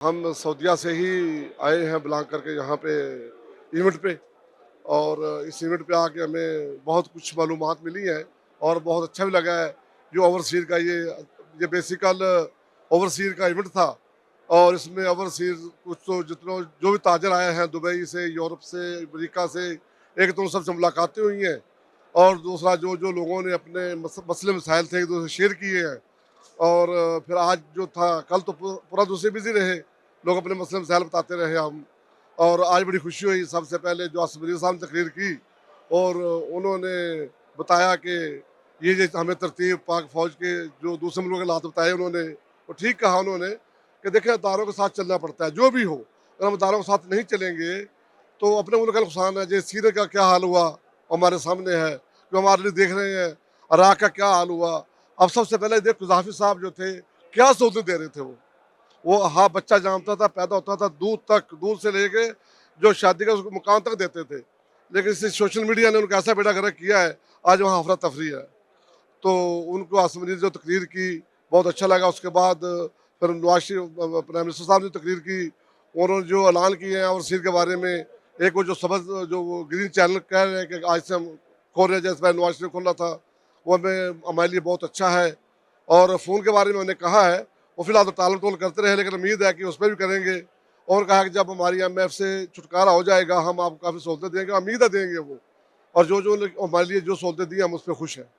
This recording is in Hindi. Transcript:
हम सऊदीया से ही आए हैं बिलॉन्ग करके यहाँ पे इवेंट पे। और इस इवेंट पे आके हमें बहुत कुछ मालूमात मिली हैं और बहुत अच्छा भी लगा है। जो ओवरसीज़ का ये बेसिकल ओवरसीज़ का इवेंट था। और इसमें ओवरसीज़ कुछ तो जितने जो भी ताजर आए हैं दुबई से, यूरोप से, अमेरिका से, एक तो उन सबसे मुलाकातें हुई हैं। और दूसरा जो लोगों ने अपने मसले मसाइल थे एक दूसरे से शेयर किए हैं। और फिर आज जो था, कल तो पूरा दूसरे बिज़ी रहे, लोग अपने मसले मसाइल बताते रहे हम। और आज बड़ी खुशी हुई, सबसे पहले जो आसिफ साहब ने तकरीर की और उन्होंने बताया कि ये हमें तरतीब पाक फ़ौज के जो दूसरे मुल्कों के हालात बताए उन्होंने, वो ठीक कहा उन्होंने कि देखिए अदारों के साथ चलना पड़ता है, जो भी हो। अगर हम अदारों के साथ नहीं चलेंगे तो अपने मुल्क का नुकसान है। जैसे सीरिया का क्या हाल हुआ हमारे सामने है, जो हमारे लिए देख रहे हैं। इराक का क्या हाल हुआ। अब सबसे पहले देख कज़ाफ़ी साहब जो थे, क्या सहूलतें दे रहे थे वो हाँ, बच्चा जन्मता था, पैदा होता था, दूध तक, दूध से लेके जो शादी का उसको मकान तक देते थे। लेकिन इस सोशल मीडिया ने उनको ऐसा बेड़ा-गर्क किया है, आज वहाँ अफ़रा-तफ़री है। तो उनको आसिफ ने जो तकरीर की, बहुत अच्छा लगा। उसके बाद फिर नवाज़ शरीफ प्राइम मिनिस्टर साहब ने तकरीर की। उन्होंने जो ऐलान किए हैं ओवरसीज़ के बारे में, एक वो जो सबज़ जो वो ग्रीन चैनल कह रहे हैं कि आज से हम खोल रहे हैं, जैसे पहले नवाज़ शरीफ खोला था, वो हमारे लिए बहुत अच्छा है। और फ़ोन के बारे में उन्होंने कहा है, वो फ़िलहाल तो टाल-मटोल करते रहे, लेकिन उम्मीद है कि उस पे भी करेंगे। और कहा कि जब हमारी IMF से छुटकारा हो जाएगा, हम आपको काफ़ी सहूलतें देंगे, उम्मीद है देंगे वो। और जो हमारे लिए जो सहूलतें दी, हम उस पे खुश हैं।